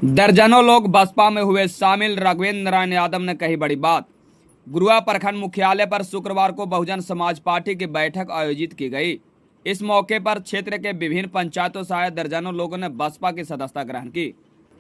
दर्जनों लोग बसपा में हुए शामिल। राघवेंद्र नारायण यादव ने कही बड़ी बात। गुरुआ प्रखंड मुख्यालय पर शुक्रवार को बहुजन समाज पार्टी की बैठक आयोजित की गई। इस मौके पर क्षेत्र के विभिन्न पंचायतों से आए दर्जनों लोगों ने बसपा की सदस्यता ग्रहण की।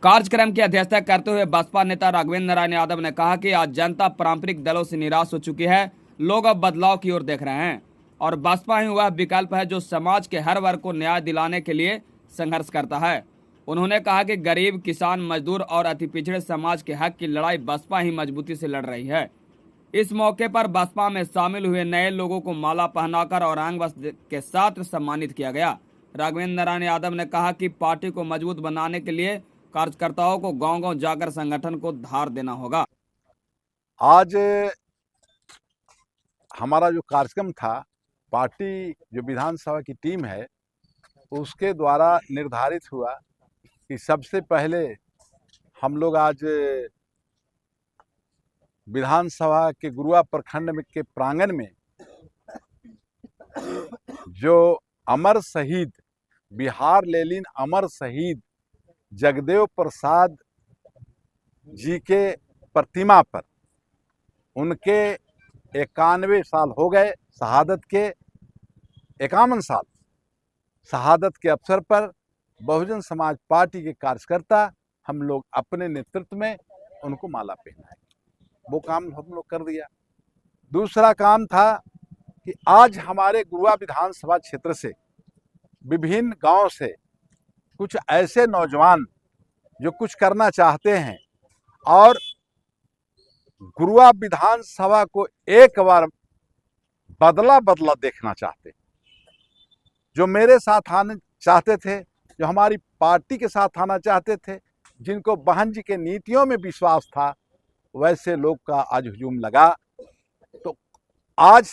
कार्यक्रम की अध्यक्षता करते हुए बसपा नेता राघवेंद्र नारायण यादव ने कहा कि आज जनता पारंपरिक दलों से निराश हो चुकी है। लोग अब बदलाव की ओर देख रहे हैं और बसपा ही वह विकल्प है जो समाज के हर वर्ग को न्याय दिलाने के लिए संघर्ष करता है। उन्होंने कहा कि गरीब, किसान, मजदूर और अति पिछड़े समाज के हक की लड़ाई बसपा ही मजबूती से लड़ रही है। इस मौके पर बसपा में शामिल हुए नए लोगों को माला पहनाकर और अंग वस्त्र के साथ सम्मानित किया गया। राघवेंद्र नारायण यादव ने कहा कि पार्टी को मजबूत बनाने के लिए कार्यकर्ताओं को गांव-गांव जाकर संगठन को धार देना होगा। आज हमारा जो कार्यक्रम था, पार्टी जो विधानसभा की टीम है उसके द्वारा निर्धारित हुआ कि सबसे पहले हम लोग आज विधानसभा के गुरुआ प्रखंड में के प्रांगण में जो अमर शहीद, बिहार लेनिन अमर शहीद जगदेव प्रसाद जी के प्रतिमा पर उनके 91 साल हो गए शहादत के, 51 साल शहादत के अवसर पर बहुजन समाज पार्टी के कार्यकर्ता हम लोग अपने नेतृत्व में उनको माला पहनाए। वो काम हम लोग कर दिया। दूसरा काम था कि आज हमारे गुरुआ विधानसभा क्षेत्र से विभिन्न गांव से कुछ ऐसे नौजवान जो कुछ करना चाहते हैं और गुरुआ विधानसभा को एक बार बदला देखना चाहते हैं, जो मेरे साथ आना चाहते थे, जो हमारी पार्टी के साथ आना चाहते थे, जिनको बहन जी के नीतियों में विश्वास था, वैसे लोग का आज हुजूम लगा। तो आज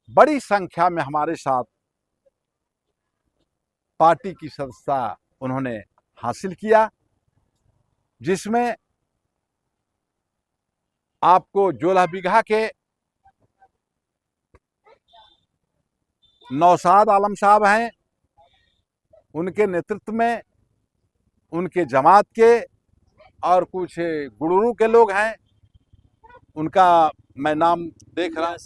बड़ी संख्या में हमारे साथ पार्टी की सदस्यता उन्होंने हासिल किया, जिसमें आपको जोलाबीघा के नौशाद आलम साहब हैं, उनके नेतृत्व में उनके जमात के और कुछ गुड़रू के लोग हैं, उनका मैं नाम देख रहा हूँ,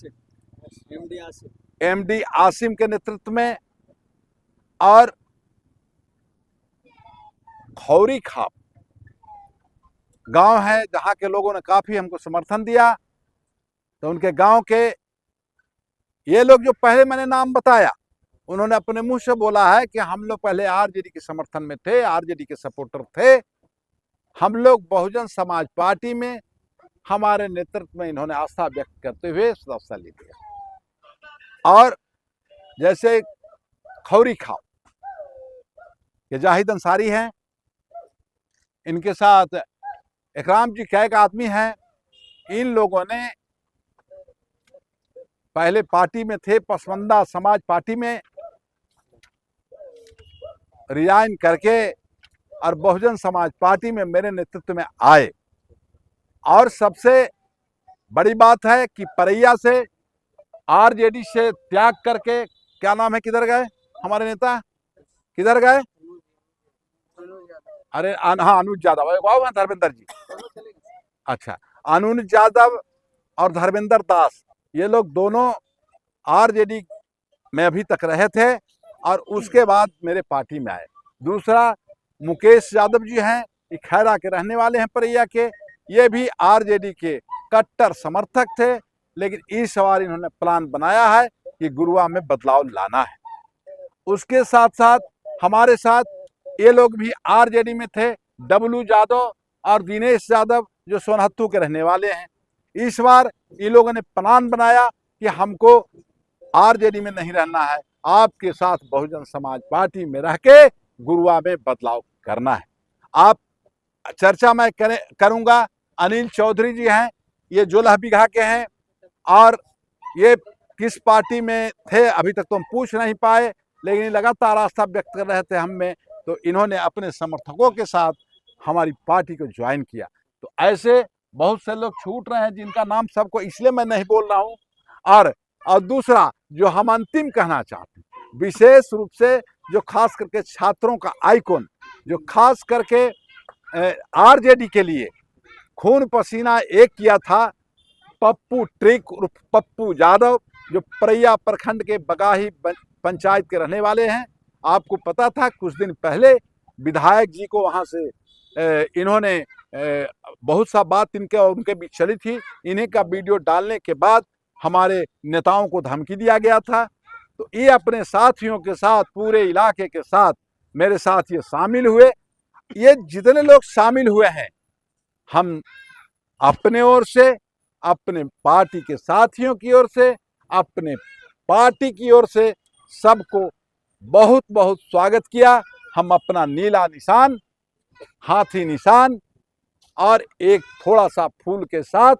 एमडी आसिम के नेतृत्व में, और खौरी खाप गांव है जहां के लोगों ने काफी हमको समर्थन दिया। तो उनके गांव के ये लोग जो पहले मैंने नाम बताया, उन्होंने अपने मुंह से बोला है कि हम लोग पहले आरजेडी के समर्थन में थे, आरजेडी के सपोर्टर थे, हम लोग बहुजन समाज पार्टी में हमारे नेतृत्व में इन्होंने आस्था व्यक्त करते हुए सदस्यता ली थी। और जैसे खौरी खाओ ये जाहिद अंसारी हैं, इनके साथ इकराम जी क्या एक आदमी हैं, इन लोगों ने पहले पार्टी में थे, पसमंदा समाज पार्टी में रिजाइन करके और बहुजन समाज पार्टी में मेरे नेतृत्व में आए। और सबसे बड़ी बात है कि परैया से आरजेडी से त्याग करके, क्या नाम है, किधर गए हमारे नेता, किधर गए, अरे हाँ अनुज यादव, धर्मेंद्र जी, अच्छा अनुज यादव और धर्मेंद्र दास, ये लोग दोनों आरजेडी में अभी तक रहे थे और उसके बाद मेरे पार्टी में आए। दूसरा मुकेश यादव जी हैं, ये खैरा के रहने वाले हैं परैया के, ये भी आरजेडी के कट्टर समर्थक थे, लेकिन इस बार इन्होंने प्लान बनाया है कि गुरुआ में बदलाव लाना है। उसके साथ साथ हमारे साथ ये लोग भी आरजेडी में थे, डब्लू यादव और दिनेश यादव जो सोनहत्तू के रहने वाले हैं। इस बार ये लोगों ने प्लान बनाया कि हमको आरजेडी में नहीं रहना है, आपके साथ बहुजन समाज पार्टी में रह के गुरुआ में बदलाव करना है। आप चर्चा मैं करूंगा। अनिल चौधरी जी हैं, ये जोलाबीघा के हैं और ये किस पार्टी में थे अभी तक तो हम पूछ नहीं पाए, लेकिन लगातार आस्था व्यक्त कर रहे थे हम में, तो इन्होंने अपने समर्थकों के साथ हमारी पार्टी को ज्वाइन किया। तो ऐसे बहुत से लोग छूट रहे हैं जिनका नाम सबको इसलिए मैं नहीं बोल रहा हूँ। और दूसरा जो हम अंतिम कहना चाहते हैं, विशेष रूप से जो खास करके छात्रों का आइकॉन, जो खास करके आरजेडी के लिए खून पसीना एक किया था पप्पू ट्रिक उर्फ पप्पू यादव, जो परैया प्रखंड के बगाही पंचायत के रहने वाले हैं। आपको पता था कुछ दिन पहले विधायक जी को वहां से इन्होंने बहुत सा बात इनके और उनके बीच चली थी। इन्हीं का वीडियो डालने के बाद हमारे नेताओं को धमकी दिया गया था। तो ये अपने साथियों के साथ, पूरे इलाके के साथ मेरे साथ ये शामिल हुए। ये जितने लोग शामिल हुए हैं, हम अपने ओर से, अपने पार्टी के साथियों की ओर से, अपने पार्टी की ओर से सबको बहुत बहुत स्वागत किया। हम अपना नीला निशान, हाथी निशान और एक थोड़ा सा फूल के साथ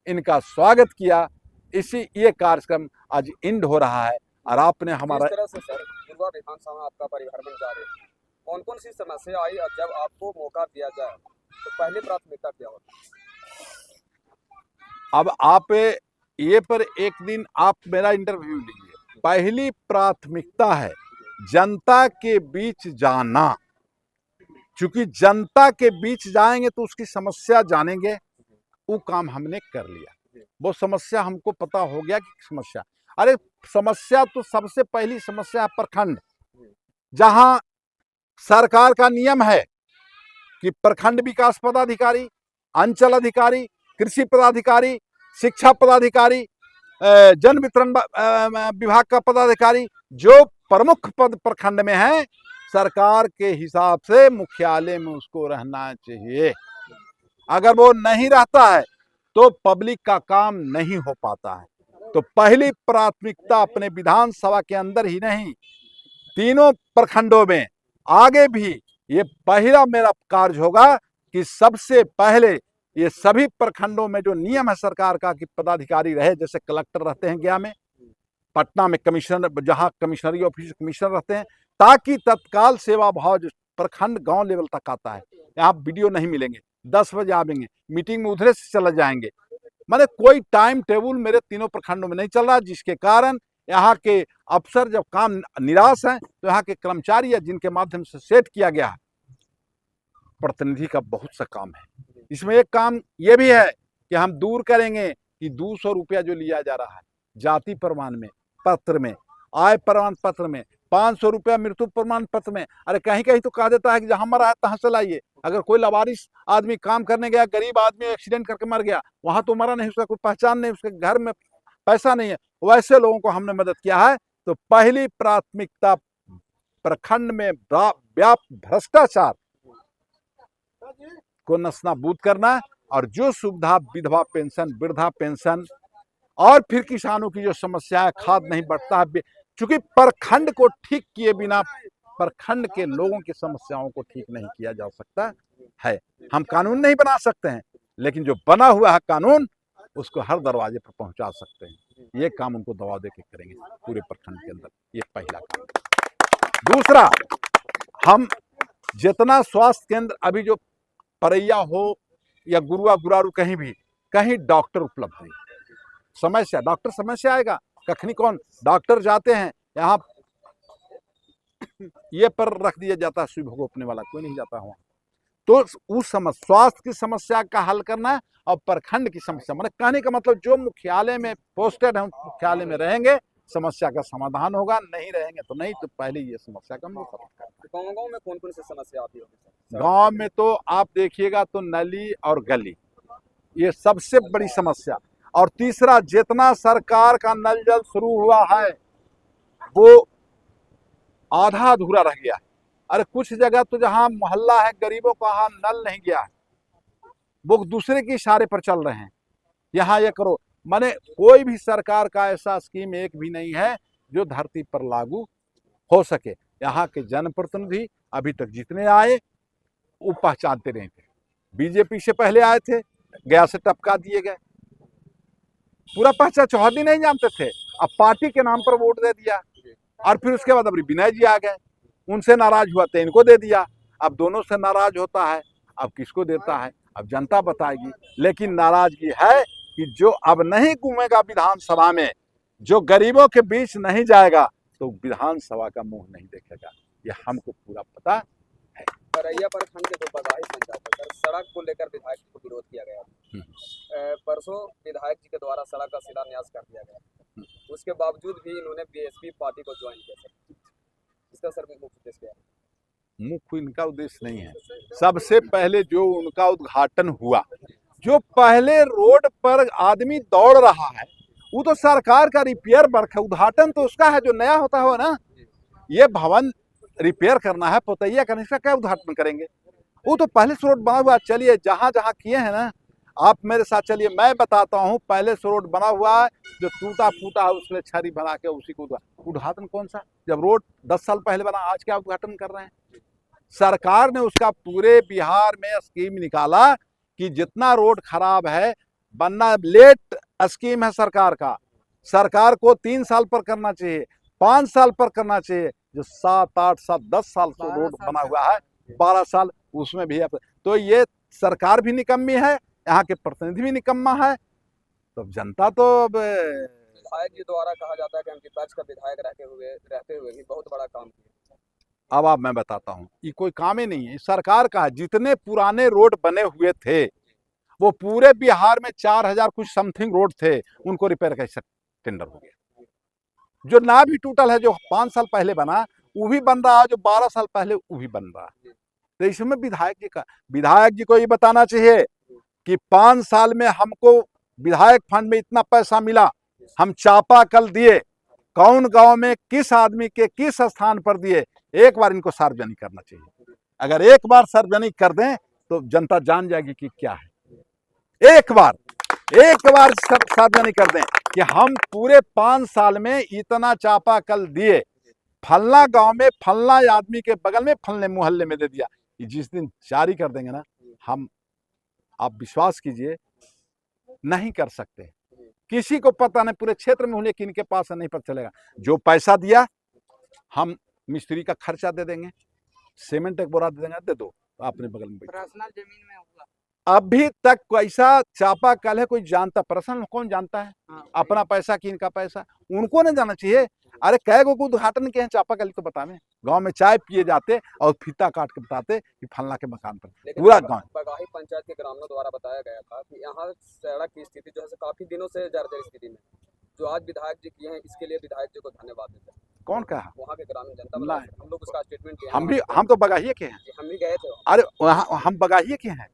इनका स्वागत किया। ये कार्यक्रम आज एंड हो रहा है। और आपने हमारा किस तरह से सर गुरुआ विधानसभा में आपका परिभ्रमण जारी है, कौन कौन सी समस्या आई और जब आपको मौका दिया जाए तो पहली प्राथमिकता क्या होती? अब आप ये पर एक दिन आप मेरा इंटरव्यू लीजिए। पहली प्राथमिकता है जनता के बीच जाना, क्योंकि जनता के बीच जाएंगे तो उसकी समस्या जानेंगे। वो काम हमने कर लिया। वो समस्या हमको पता हो गया कि समस्या, अरे समस्या तो सबसे पहली समस्या है प्रखंड, जहां सरकार का नियम है कि प्रखंड विकास पदाधिकारी, अंचल अधिकारी, कृषि पदाधिकारी, शिक्षा पदाधिकारी, जन वितरण विभाग का पदाधिकारी, जो प्रमुख पद प्रखंड में है, सरकार के हिसाब से मुख्यालय में उसको रहना चाहिए। अगर वो नहीं रहता है तो पब्लिक का काम नहीं हो पाता है। तो पहली प्राथमिकता अपने विधानसभा के अंदर ही नहीं, तीनों प्रखंडों में आगे भी ये पहला मेरा कार्य होगा कि सबसे पहले ये सभी प्रखंडों में जो नियम है सरकार का कि पदाधिकारी रहे, जैसे कलेक्टर रहते हैं गया में, पटना में कमिश्नर, जहां कमिश्नरी ऑफिस कमिश्नर रहते हैं, ताकि तत्काल सेवा भाव जो प्रखंड गांव लेवल तक आता है। यहाँ वीडियो नहीं मिलेंगे, 10 बजे आएंगे, मीटिंग में उधरे से चले जाएंगे। माने कोई टाइम टेबल मेरे तीनों प्रखंडों में नहीं चल रहा, जिसके कारण यहाँ के अफसर जब काम निराश हैं तो यहाँ के कर्मचारी या जिनके माध्यम से सेट किया गया है, प्रतिनिधि का बहुत सा काम है। इसमें एक काम ये भी है कि हम दूर करेंगे कि 200 रुपया जो लिया जा रहा है जाति प्रमाण में पत्र में, आय प्रमाण पत्र में, 500 रुपया मृत्यु प्रमाण पत्र में। अरे कहीं कहीं तो कह देता है कि जहां मरा है तहां से लाइए। अगर कोई लवारिस आदमी काम करने गया, गरीब आदमी एक्सीडेंट करके मर गया, वहां तो मरा नहीं, उसका कोई पहचान नहीं, उसके घर में पैसा नहीं है, वैसे लोगों को हमने मदद किया है। तो पहली प्राथमिकता प्रखंड में व्याप्त भ्रष्टाचार को नस्तानाबूद करना, और जो सुविधा विधवा पेंशन, वृद्धा पेंशन, और फिर किसानों की जो समस्या है, खाद नहीं बढ़ता है, क्योंकि प्रखंड को ठीक किए बिना प्रखंड के लोगों की समस्याओं को ठीक नहीं किया जा सकता है। हम कानून नहीं बना सकते हैं, लेकिन जो बना हुआ है कानून उसको हर दरवाजे पर पहुंचा सकते हैं। ये काम उनको दबा दे के करेंगे पूरे प्रखंड के अंदर। ये पहला काम। दूसरा, हम जितना स्वास्थ्य केंद्र अभी जो परैया हो या गुरुआ गुरारू कहीं भी, कहीं डॉक्टर उपलब्ध नहीं, समस्या, डॉक्टर समस्या आएगा कखनी, कौन डॉक्टर जाते हैं, यहाँ ये पर रख दिया जाता है सुई भोगोपने वाला, कोई नहीं जाता वहाँ। तो उस स्वास्थ्य की समस्या का हल करना और प्रखंड की समस्या, मतलब कहने का मतलब जो मुख्यालय में पोस्टेड है मुख्यालय में रहेंगे, समस्या का समाधान होगा, नहीं रहेंगे तो नहीं। तो पहले ये समस्या का हम खत्म करना है। गाँव में कौन कौन सी समस्या आती होगी? गाँव में तो आप देखिएगा तो नली और गली, ये सबसे बड़ी समस्या। और तीसरा, जितना सरकार का नल जल शुरू हुआ है वो आधा अधूरा रह गया है। अरे कुछ जगह तो जहां मोहल्ला है गरीबों का, वहां नल नहीं गया है, वो दूसरे के इशारे पर चल रहे हैं, यहाँ ये करो। माने कोई भी सरकार का ऐसा स्कीम एक भी नहीं है जो धरती पर लागू हो सके। यहाँ के जनप्रतिनिधि अभी तक जितने आए वो पहचानते नहीं थे। बीजेपी से पहले आए थे, गया से टपका दिए गए, पूरा पहचान चौहदी नहीं जानते थे। अब पार्टी के नाम पर वोट दे दिया, और फिर उसके बाद अभी विनय जी आ गए, उनसे नाराज हुआ तो इनको दे दिया। अब दोनों से नाराज होता है, अब किसको देता है अब जनता बताएगी। लेकिन नाराजगी है कि जो अब नहीं घूमेगा विधानसभा में, जो गरीबों के बीच नहीं जाएगा, तो विधानसभा का मुंह नहीं देखेगा। ये हमको पूरा पता है। परैया प्रखंड के जो बगाही पंचायत सड़क को लेकर विधायक को विरोध किया गया। परसों विधायक जी के द्वारा सड़क का शिलान्यास कर दिया गया, उसके बावजूद भी इन्होंने बीएसपी पार्टी को ज्वाइन किया। सर, इसका सर मुख्य उद्देश्य क्या है? मुख्य इनका उद्देश्य नहीं है। सबसे पहले जो उनका उद्घाटन हुआ, जो पहले रोड पर आदमी दौड़ रहा है, वो तो सरकार का रिपेयर वर्क है। उद्घाटन तो उसका है जो नया होता हो ना। ये भवन रिपेयर करना है, पोतैया करने का क्या उद्घाटन करेंगे? वो तो पहले से रोड बना हुआ। चलिए जहाँ जहाँ किए हैं ना, आप मेरे साथ चलिए, मैं बताता हूँ। पहले से रोड बना हुआ है, जो टूटा फूटा है उसमें छड़ी बना के उसी को उद्घाटन कौन सा? जब रोड 10 साल पहले बना, आज क्या उद्घाटन कर रहे हैं? सरकार ने उसका पूरे बिहार में स्कीम निकाला कि जितना रोड खराब है, बनना लेट स्कीम है सरकार का। सरकार को 3 साल पर करना चाहिए, 5 साल पर करना चाहिए। जो 7, 8, 7, 10 साल से रोड बना हुआ है, 12 साल उसमें भी है। तो ये सरकार भी निकम्मी है, यहाँ के प्रतिनिधि भी निकम्मा है। तो जनता तो विधायक जी द्वारा कहा जाता है कि हम विपक्ष का विधायक रहते हुए भी बहुत बड़ा काम किया। अब मैं बताता हूँ, ये कोई काम ही नहीं है, सरकार का है। जितने पुराने रोड बने हुए थे, वो पूरे बिहार में 4000 कुछ समथिंग रोड थे, उनको रिपेयर का टेंडर हो गया। जो ना भी टूटल है, जो 5 साल पहले बना वो भी बन रहा है, जो 12 साल पहले वो भी बन रहा है। तो इसमें विधायक जी को ये बताना चाहिए कि 5 साल में हमको विधायक फंड में इतना पैसा मिला, हम चापाकल दिए, कौन गांव में किस आदमी के किस स्थान पर दिए, एक बार इनको सार्वजनिक करना चाहिए। अगर एक बार सार्वजनिक कर दें तो जनता जान जाएगी कि क्या है। एक बार सार्वजनिक कर दें कि हम पूरे 5 साल में इतना चापाकल दिए, फलना गांव में फलना आदमी के बगल में फलने मोहल्ले में दे दिया। जिस दिन जारी कर देंगे ना, हम, आप विश्वास कीजिए, नहीं कर सकते। किसी को पता नहीं, पूरे क्षेत्र में होने किन के पास नहीं पता चलेगा। जो पैसा दिया, हम मिस्त्री का खर्चा दे देंगे, सीमेंट एक बोरा दे देंगे, दे दो अपने बगल में। पर्सनल जमीन में हुआ अभी तक ऐसा चापाकल है कोई जानता? पर्सनल कौन जानता है? अपना पैसा कि इनका पैसा, उनको नहीं जाना चाहिए। अरे कै गो उद्घाटन किए हैं चापाकल तो बतावे। गांव में चाय पिए जाते और फीता काट के बताते कि फलना के मकान पर, पूरा गांव। बगाही पंचायत के ग्रामीणों द्वारा बताया गया था कि यहाँ सड़क की स्थिति जो है काफी दिनों से जर्जर स्थिति में, जो आज विधायक जी किए हैं, इसके लिए विधायक जी को धन्यवाद देते हैं। कौन कहा? वहाँ के ग्रामीण जनता, हम लोग उसका स्टेटमेंट किए। हम तो बगाहिए के हैं। हम भी गए थे। अरे हम बगाहिए के हैं,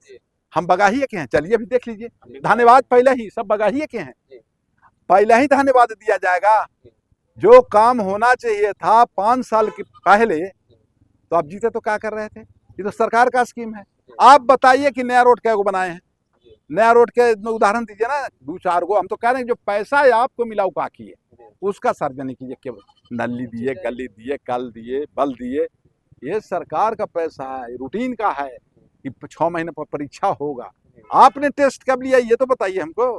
हम बगाहिए के हैं। चलिए अभी देख लीजिए, धन्यवाद पहले ही, सब बगाहिए के हैं, पहले ही धन्यवाद दिया जाएगा। जो काम होना चाहिए था 5 साल के पहले, तो आप जीते तो क्या कर रहे थे? ये तो सरकार का स्कीम है। आप बताइए कि नया रोड कैगो बनाए हैं? नया रोड के उदाहरण दीजिए ना, 2-4 गो। हम तो कह रहे हैं जो पैसा आपको मिला वो का किए, उसका सार्वजनिक कीजिए। केवल नली दिए, गली दिए, कल दिए, बल दिए, ये सरकार का पैसा है, रूटीन का है कि 6 महीने पर परीक्षा होगा। आपने टेस्ट कब लिया ये तो बताइए हमको।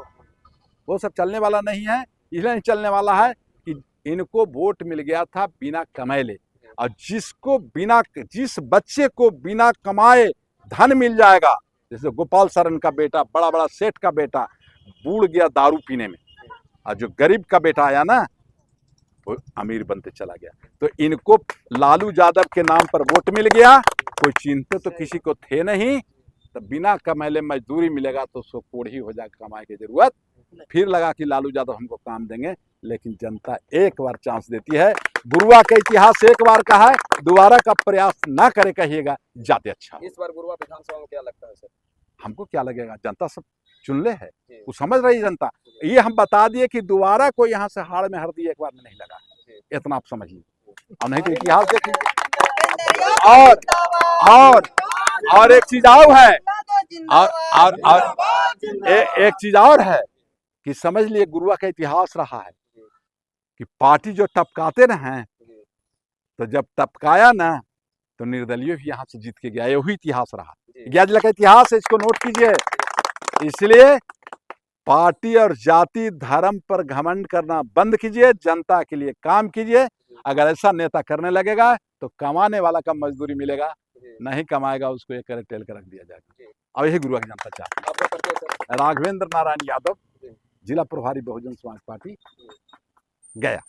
वो सब चलने वाला नहीं है। इसलिए नहीं चलने वाला है कि इनको वोट मिल गया था बिना कमाए, और जिस बच्चे को बिना कमाए धन मिल जाएगा, जैसे गोपाल सरन का बेटा, बड़ा बड़ा सेठ का बेटा बूढ़ गया दारू पीने में, और जो गरीब का बेटा आया ना वो अमीर बनते चला गया। तो इनको लालू यादव के नाम पर वोट मिल गया। कोई चिंता तो किसी को थे नहीं, तो बिना कमाए मजदूरी मिलेगा तो उसको कोढ़ी हो जाएगा, कमाए की जरूरत फिर लगा कि लालू यादव हमको काम देंगे। लेकिन जनता एक बार चांस देती है। गुरुआ का इतिहास एक बार का है, दोबारा का प्रयास ना करे कहिएगा, ज्यादा अच्छा। इस बार गुरुआ विधानसभा में क्या लगता है सर? हमको क्या लगेगा, जनता सब चुनले है, वो समझ रही जनता। ये हम बता दिए कि दोबारा कोई यहाँ से हाड़ में हरदी एक बार में नहीं लगा, इतना आप समझिए। और नहीं तो इतिहास देख लीजिए। और एक चीज और है, एक चीज और है कि समझ लिए गुरुआ का इतिहास रहा है कि पार्टी जो टपकाते रहे, तो जब टपकाया ना तो निर्दलीय भी यहाँ से जीत के गया। यही इतिहास रहा, 11 जिला का इतिहास है, इसको नोट कीजिए। इसलिए पार्टी और जाति धर्म पर घमंड करना बंद कीजिए, जनता के लिए काम कीजिए। अगर ऐसा नेता करने लगेगा तो कमाने वाला का मजदूरी मिलेगा, नहीं कमाएगा उसको एक करे टेल कर रख दिया जाएगा। और यही गुरुआ की जनता चाहती है। राघवेंद्र नारायण यादव, जिला प्रभारी बहुजन समाज पार्टी, गया।